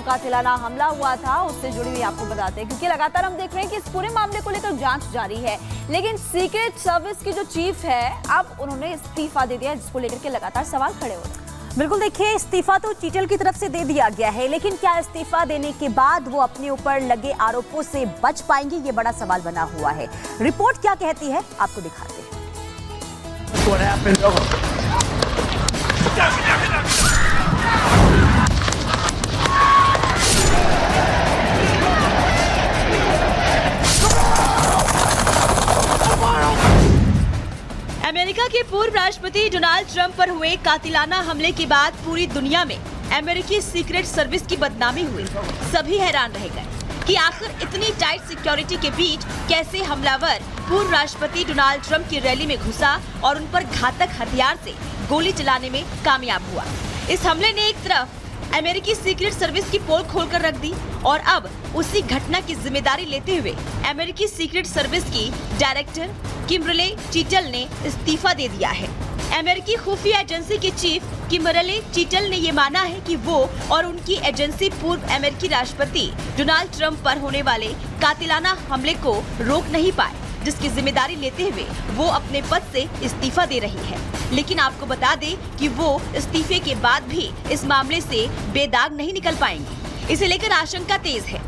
कातिलाना हमला हुआ था उससे जुड़ी हुई आपको बताते हैं, क्योंकि लगातार हम देख रहे हैं कि इस पूरे मामले को लेकर जांच जारी है। लेकिन सीक्रेट सर्विस की जो चीफ है अब उन्होंने इस्तीफा दे दिया, जिसको लेकर के लगातार सवाल खड़े हो रहे हैं। बिल्कुल, देखिए इस्तीफा तो चीचल की तरफ से दे दिया गया है, लेकिन क्या इस्तीफा देने के बाद वो अपने ऊपर लगे आरोपों से बच पाएंगे, ये बड़ा सवाल बना हुआ है। रिपोर्ट क्या कहती है आपको दिखाते हैं। अमेरिका के पूर्व राष्ट्रपति डोनाल्ड ट्रंप पर हुए कातिलाना हमले के बाद पूरी दुनिया में अमेरिकी सीक्रेट सर्विस की बदनामी हुई। सभी हैरान रह गए कि आखिर इतनी टाइट सिक्योरिटी के बीच कैसे हमलावर पूर्व राष्ट्रपति डोनाल्ड ट्रंप की रैली में घुसा और उन पर घातक हथियार से गोली चलाने में कामयाब हुआ। इस हमले ने एक तरफ अमेरिकी सीक्रेट सर्विस की पोल खोलकर रख दी और अब उसी घटना की जिम्मेदारी लेते हुए अमेरिकी सीक्रेट सर्विस की डायरेक्टर किम्बर्ले चीटल ने इस्तीफा दे दिया है। अमेरिकी खुफिया एजेंसी के चीफ किम्बर्ले चीटल ने ये माना है कि वो और उनकी एजेंसी पूर्व अमेरिकी राष्ट्रपति डोनाल्ड ट्रंप पर होने वाले कातिलाना हमले को रोक नहीं पाए, जिसकी जिम्मेदारी लेते हुए वो अपने पद से इस्तीफा दे रही है। लेकिन आपको बता दें कि वो इस्तीफे के बाद भी इस मामले से बेदाग नहीं निकल पाएंगी। इसे लेकर आशंका तेज है,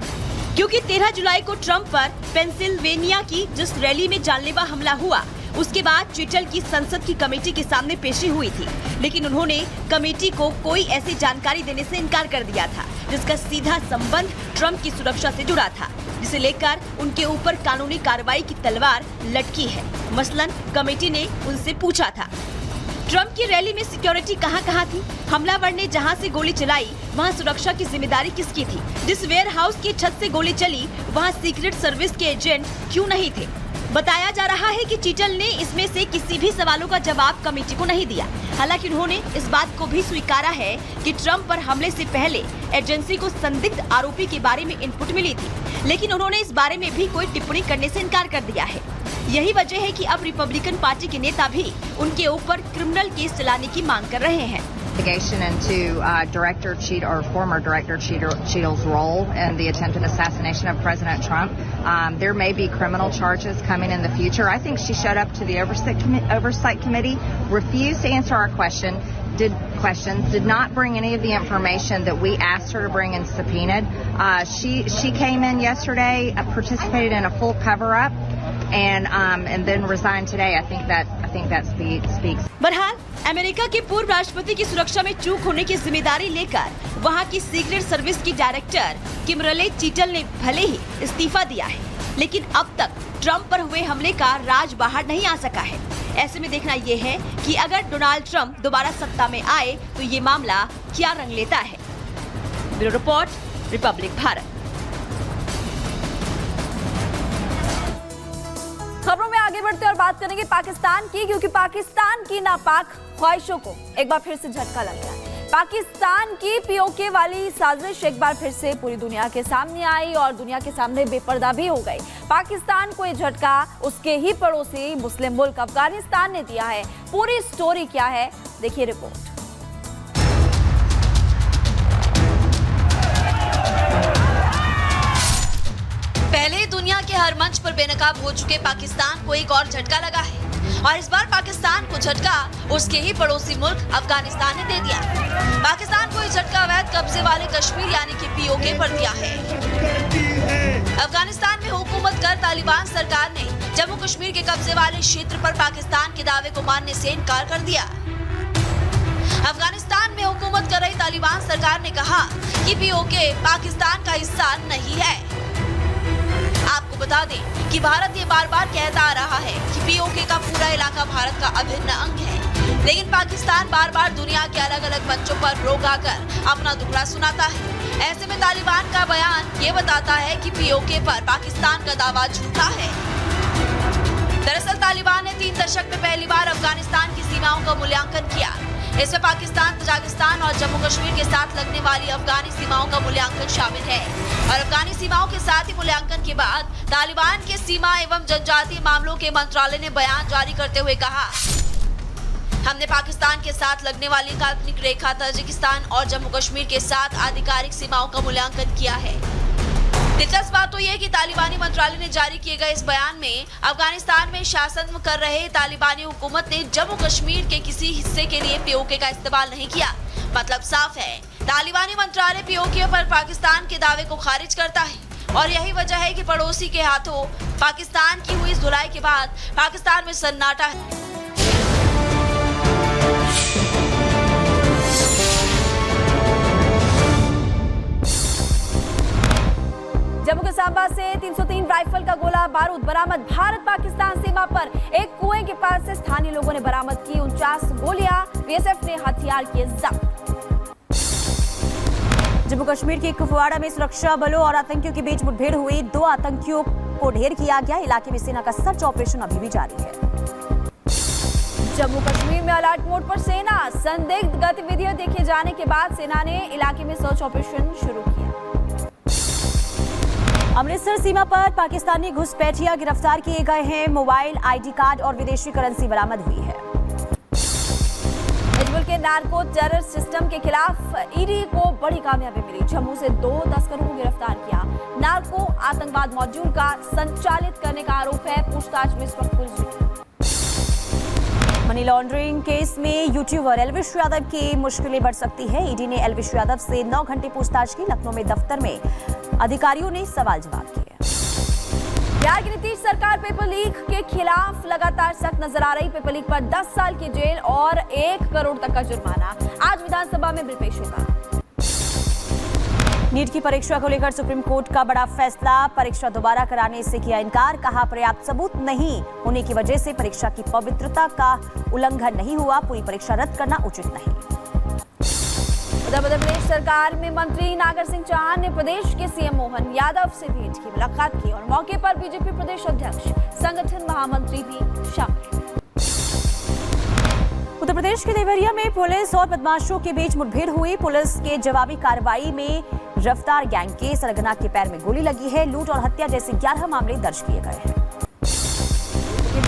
क्योंकि 13 जुलाई को ट्रंप पर पेंसिल्वेनिया की जिस रैली में जानलेवा हमला हुआ उसके बाद चीटल की संसद की कमेटी के सामने पेशी हुई थी, लेकिन उन्होंने कमेटी को कोई ऐसी जानकारी देने से इनकार कर दिया था जिसका सीधा संबंध ट्रंप की सुरक्षा से जुड़ा था, जिसे लेकर उनके ऊपर कानूनी कार्रवाई की तलवार लटकी है। मसलन कमेटी ने उनसे पूछा था, ट्रंप की रैली में सिक्योरिटी कहां थी? हमलावर ने जहां से गोली चलाई वहां सुरक्षा की जिम्मेदारी किसकी थी? जिस वेयर हाउस की छत से गोली चली वहां सीक्रेट सर्विस के एजेंट क्यों नहीं थे? बताया जा रहा है कि चीटल ने इसमें से किसी भी सवालों का जवाब कमेटी को नहीं दिया। हालांकि उन्होंने इस बात को भी स्वीकारा है कि ट्रंप पर हमले से पहले एजेंसी को संदिग्ध आरोपी के बारे में इनपुट मिली थी, लेकिन उन्होंने इस बारे में भी कोई टिप्पणी करने से इनकार कर दिया है। यही वजह है कि अब रिपब्लिकन पार्टी के नेता भी उनके ऊपर क्रिमिनल केस चलाने की मांग कर रहे हैं। Into Director Cheadle or former Director Cheadle's role in the attempted assassination of President Trump. There may be criminal charges coming in the future. I think she showed up to the Oversight Committee, refused to answer our questions, did not bring any of the information that we asked her to bring and subpoenaed. She came in yesterday, participated in a full cover-up, and then resigned today. I think that speaks. बहरहाल America के पूर्व राष्ट्रपति की सुरक्षा में चूक होने की जिम्मेदारी लेकर वहां की सीक्रेट सर्विस की डायरेक्टर किम्बर्ले चीटल ने भले ही इस्तीफा दिया है, लेकिन अब तक ट्रंप पर हुए हमले का राज बाहर नहीं आ सका है। ऐसे में देखना ये है कि अगर डोनाल्ड ट्रंप दोबारा सत्ता में आए तो ये मामला क्या रंग लेता है। Bureau report, Republic Bharat. खबरों में आगे बढ़ते और बात करेंगे पाकिस्तान की, क्योंकि पाकिस्तान की नापाक ख्वाहिशों को एक बार फिर से झटका लग गया। पाकिस्तान की पीओके वाली साजिश एक बार फिर से पूरी दुनिया के सामने आई और दुनिया के सामने बेपर्दा भी हो गई। पाकिस्तान को ये झटका उसके ही पड़ोसी मुस्लिम मुल्क अफगानिस्तान ने दिया है। पूरी स्टोरी क्या है, देखिए रिपोर्ट। पहले दुनिया के हर मंच पर बेनकाब हो चुके पाकिस्तान को एक और झटका लगा है, और इस बार पाकिस्तान को झटका उसके ही पड़ोसी मुल्क अफगानिस्तान ने दे दिया। पाकिस्तान को ये झटका अवैध कब्जे वाले कश्मीर यानी कि पीओके पर दिया है। अफगानिस्तान में हुकूमत कर तालिबान सरकार ने जम्मू कश्मीर के कब्जे वाले क्षेत्र पर पाकिस्तान के दावे को मानने से इनकार कर दिया। अफगानिस्तान में हुकूमत कर रही तालिबान सरकार ने कहा कि पीओके पाकिस्तान का हिस्सा नहीं है। आपको बता दें कि भारत ये बार बार कहता आ रहा है कि पीओके का पूरा इलाका भारत का अभिन्न अंग है, लेकिन पाकिस्तान बार बार दुनिया के अलग अलग मंचों पर रोगा कर अपना दुखड़ा सुनाता है। ऐसे में तालिबान का बयान ये बताता है कि पीओके पर पाकिस्तान का दावा झूठा है। दरअसल तालिबान ने 3 दशक में पहली बार अफगानिस्तान की सीमाओं का मूल्यांकन किया। इसमें पाकिस्तान, तजाकिस्तान और जम्मू कश्मीर के साथ लगने वाली अफगानी सीमाओं का मूल्यांकन शामिल है। और अफगानी सीमाओं के साथ ही मूल्यांकन के बाद तालिबान के सीमा एवं जनजातीय मामलों के मंत्रालय ने बयान जारी करते हुए कहा हमने पाकिस्तान के साथ लगने वाली काल्पनिक रेखा ताजिकिस्तान और जम्मू कश्मीर के साथ आधिकारिक सीमाओं का मूल्यांकन किया है। दिलचस्प बात तो यह कि तालिबानी मंत्रालय ने जारी किए गए इस बयान में अफगानिस्तान में शासन कर रहे तालिबानी हुकूमत ने जम्मू कश्मीर के किसी हिस्से के लिए पीओके का इस्तेमाल नहीं किया। मतलब साफ है, तालिबानी मंत्रालय पीओके पर पाकिस्तान के दावे को खारिज करता है और यही वजह है कि पड़ोसी के हाथों पाकिस्तान की हुई धुलाई के बाद पाकिस्तान में सन्नाटा है। जम्मू के सांबा से 303 राइफल का गोला बारूद बरामद। भारत पाकिस्तान सीमा पर एक कुएं के पास से स्थानीय लोगों ने बरामद की 49 गोलियां। बीएसएफ ने हथियार किए जब्त। जम्मू कश्मीर के कुपवाड़ा में सुरक्षा बलों और आतंकियों के बीच मुठभेड़ हुई। 2 आतंकियों को ढेर किया गया। इलाके में सेना का सर्च ऑपरेशन अभी भी जारी है। जम्मू कश्मीर में अलर्ट मोड पर सेना। संदिग्ध गतिविधियां देखे जाने के बाद सेना ने इलाके में सर्च ऑपरेशन शुरू किया। अमृतसर सीमा पर पाकिस्तानी घुसपैठिया गिरफ्तार किए गए हैं। मोबाइल, आईडी कार्ड और विदेशी करेंसी बरामद हुई है। हिजबुल के नार्को टेरर सिस्टम के खिलाफ ईडी को बड़ी कामयाबी मिली। जम्मू से 2 तस्करों को गिरफ्तार किया। नार्को आतंकवाद मॉड्यूल का संचालित करने का आरोप है। पूछताछ में इस वक्त पुलिस जुटी। मनी लॉन्ड्रिंग केस में यूट्यूबर एल्विश यादव की मुश्किलें बढ़ सकती है। ईडी ने एल्विश यादव से 9 घंटे पूछताछ की। लखनऊ में दफ्तर में अधिकारियों ने सवाल जवाब किए। बिहार की नीतीश सरकार पेपर लीक के खिलाफ लगातार सख्त नजर आ रही। पेपर लीक पर 10 साल की जेल और 1 करोड़ तक का जुर्माना। आज विधानसभा में बिल पेश होगा। नीट की परीक्षा को लेकर सुप्रीम कोर्ट का बड़ा फैसला। परीक्षा दोबारा कराने से किया इनकार। कहा पर्याप्त सबूत नहीं होने की वजह से परीक्षा की पवित्रता का उल्लंघन नहीं हुआ। पूरी परीक्षा रद्द करना उचित नहीं। उधर मध्य प्रदेश सरकार में मंत्री नागर सिंह चौहान ने प्रदेश के सीएम मोहन यादव से भेंट की, मुलाकात की और मौके पर बीजेपी प्रदेश अध्यक्ष, संगठन महामंत्री भी शामिल। उत्तर प्रदेश के देवरिया में पुलिस और बदमाशों के बीच मुठभेड़ हुई। पुलिस के जवाबी कार्रवाई में रफ्तार गैंग के सरगना के पैर में गोली लगी है। लूट और हत्या जैसे 11 मामले दर्ज किए गए हैं।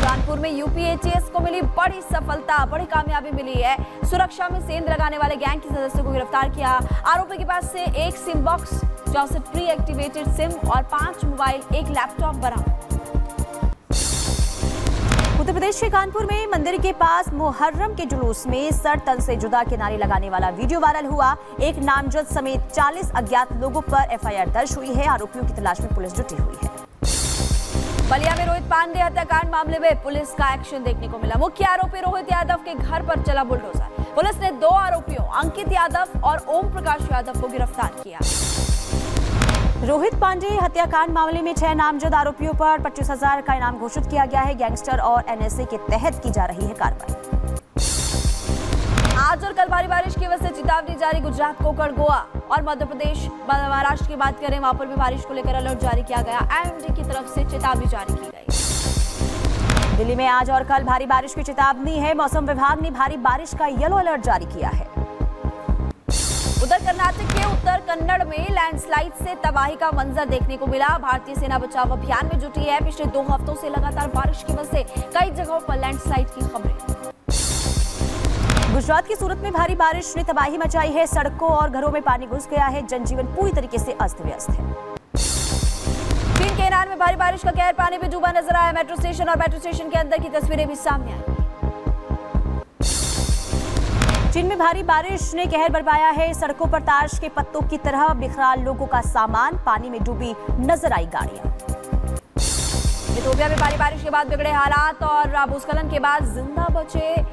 कानपुर में यूपी एटीएस को मिली बड़ी सफलता, बड़ी कामयाबी मिली है। सुरक्षा में सेंध लगाने वाले गैंग के सदस्यों को गिरफ्तार किया। आरोपी के पास से 1 SIM box, 64 pre activated SIM और 5 मोबाइल, 1 लैपटॉप बरामद। उत्तर प्रदेश के कानपुर में मंदिर के पास मुहर्रम के जुलूस में सर तन से जुदा के नारे लगाने वाला वीडियो वायरल हुआ। एक नामजद समेत 40 अज्ञात लोगों पर एफआईआर दर्ज हुई है। आरोपियों की तलाश में पुलिस जुटी हुई है। बलिया में रोहित पांडे हत्याकांड मामले में पुलिस का एक्शन देखने को मिला। मुख्य आरोपी रोहित यादव के घर पर चला बुलडोजर। पुलिस ने 2 आरोपियों अंकित यादव और ओम प्रकाश यादव को गिरफ्तार किया। रोहित पांडे हत्याकांड मामले में 6 नामजद आरोपियों पर 25,000 का इनाम घोषित किया गया है। गैंगस्टर और एनएसए के तहत की जा रही है कार्रवाई। आज और कल भारी बारिश की वजह से चेतावनी जारी। गुजरात, कोंकण, गोवा और मध्य प्रदेश, महाराष्ट्र की बात करें, वहां पर भी बारिश को लेकर अलर्ट जारी किया गया। आईएमडी की तरफ से चेतावनी जारी की गई। दिल्ली में आज और कल भारी बारिश की चेतावनी है। मौसम विभाग ने भारी बारिश का येलो अलर्ट जारी किया है। उधर कर्नाटक के उत्तर कन्नड़ में लैंडस्लाइड से तबाही का मंजर देखने को मिला। भारतीय सेना बचाव अभियान में जुटी है। पिछले 2 हफ्तों से लगातार बारिश की वजह से कई जगहों पर लैंडस्लाइड की खबरें। गुजरात की सूरत में भारी बारिश ने तबाही मचाई है। सड़कों और घरों में पानी घुस गया है। जनजीवन पूरी तरीके से अस्त व्यस्त है। चीन के ईरान में भारी बारिश का कहर पानी में डूबा नजर आया। मेट्रो स्टेशन और मेट्रो स्टेशन के अंदर की तस्वीरें भी सामने आई। चीन में भारी बारिश ने कहर बरपाया है। सड़कों पर ताश के पत्तों की तरह बिखरा लोगों का सामान। पानी में डूबी नजर आई गाड़ियां। इथियोपिया में भारी बारिश के बाद बिगड़े हालात और भूस्खलन के बाद जिंदा बचे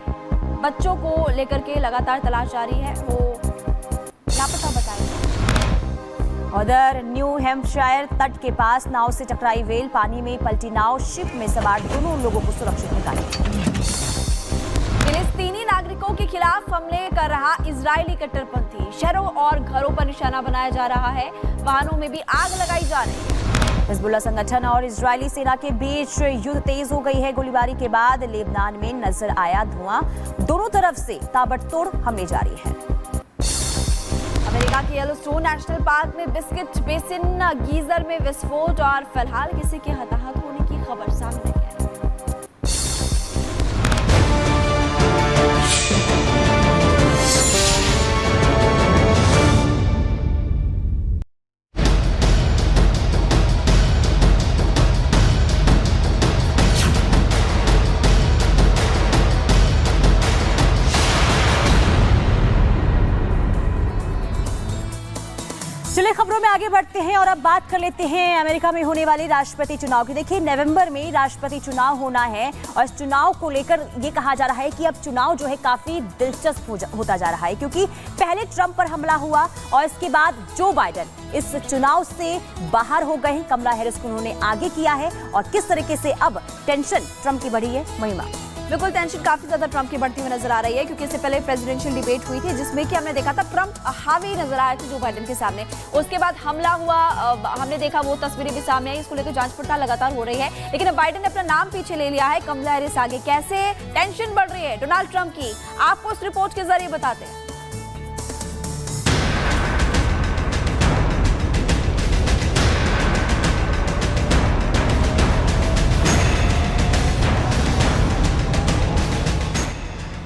बच्चों को लेकर के लगातार तलाश जारी है। वो लापता बताया। उधर न्यू हैम्पशायर तट के पास नाव से टकराई व्हेल। पानी में पलटी नाव, शिप में सवार दोनों लोगों को सुरक्षित निकाला। फिलिस्तीनी नागरिकों के खिलाफ हमले कर रहा इजरायली कट्टरपंथी। शहरों और घरों पर निशाना बनाया जा रहा है। वाहनों में भी आग लगाई जा रही है। हिजबुल्लाह संगठन और इजरायली सेना के बीच युद्ध तेज हो गई है। गोलीबारी के बाद लेबनान में नजर आया धुआं। दोनों तरफ से ताबड़तोड़ हमले जारी है। अमेरिका के येलोस्टोन नेशनल पार्क में बिस्किट बेसिन गीजर में विस्फोट और फिलहाल किसी के हताहत होने की खबर सामने आई है। चलिए खबरों में आगे बढ़ते हैं और अब बात कर लेते हैं अमेरिका में होने वाले राष्ट्रपति चुनाव की। देखिए नवंबर में राष्ट्रपति चुनाव होना है और इस चुनाव को लेकर ये कहा जा रहा है कि अब चुनाव जो है काफी दिलचस्प होता जा रहा है, क्योंकि पहले ट्रंप पर हमला हुआ और इसके बाद जो बाइडेन इस चुनाव से बाहर हो गए हैं। कमला हैरिस को उन्होंने आगे किया है और किस तरीके से अब टेंशन ट्रंप की बढ़ी है। महिमा, बिल्कुल टेंशन काफी ज्यादा ट्रंप की बढ़ती हुई नजर आ रही है, क्योंकि इससे पहले प्रेसिडेंशियल डिबेट हुई थी जिसमें कि हमने देखा था ट्रंप हावी नजर आए थे जो बाइडेन के सामने। उसके बाद हमला हुआ, हमने देखा वो तस्वीरें भी सामने आई। इसको लेकर जांच पड़ताल लगातार हो रही है, लेकिन अब बाइडेन ने अपना नाम पीछे ले लिया है। कमला हैरिस आगे। कैसे टेंशन बढ़ रही है डोनाल्ड ट्रंप की, आपको इस रिपोर्ट के जरिए बताते हैं।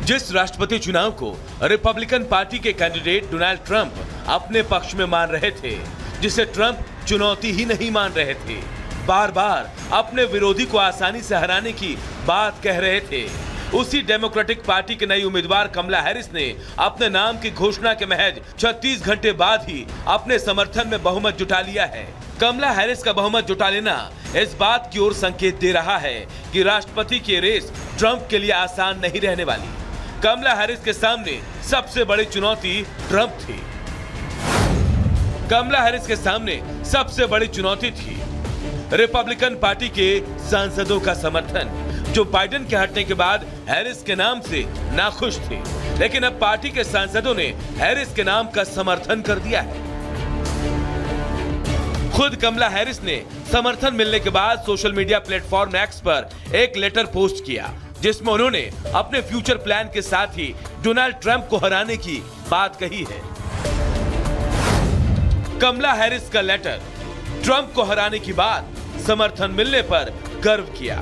जिस राष्ट्रपति चुनाव को रिपब्लिकन पार्टी के कैंडिडेट डोनाल्ड ट्रंप अपने पक्ष में मान रहे थे, जिसे ट्रंप चुनौती ही नहीं मान रहे थे, बार बार अपने विरोधी को आसानी से हराने की बात कह रहे थे, उसी डेमोक्रेटिक पार्टी के नई उम्मीदवार कमला हैरिस ने अपने नाम की घोषणा के महज 36 घंटे बाद ही अपने समर्थन में बहुमत जुटा लिया है। कमला हैरिस का बहुमत जुटा लेना इस बात की ओर संकेत दे रहा है कि राष्ट्रपति की रेस ट्रंप के लिए आसान नहीं रहने वाली। कमला हैरिस के सामने सबसे बड़ी चुनौती ट्रंप थी। कमला हैरिस के सामने सबसे बड़ी चुनौती थी रिपब्लिकन पार्टी के सांसदों का समर्थन, जो बाइडेन के हटने के बाद हैरिस के नाम से नाखुश थे। लेकिन अब पार्टी के सांसदों ने हैरिस के नाम का समर्थन कर दिया है। खुद कमला हैरिस ने समर्थन मिलने के बाद सोशल मीडिया प्लेटफॉर्म एक्स पर एक लेटर पोस्ट किया, जिसमें उन्होंने अपने फ्यूचर प्लान के साथ ही डोनाल्ड ट्रंप को हराने की बात कही है। कमला हैरिस का लेटर ट्रंप को हराने की बाद समर्थन मिलने पर गर्व किया।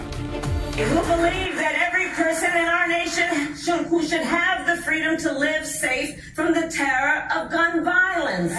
Who believe that every person in our nation who should have the freedom to live safe from the terror of gun violence.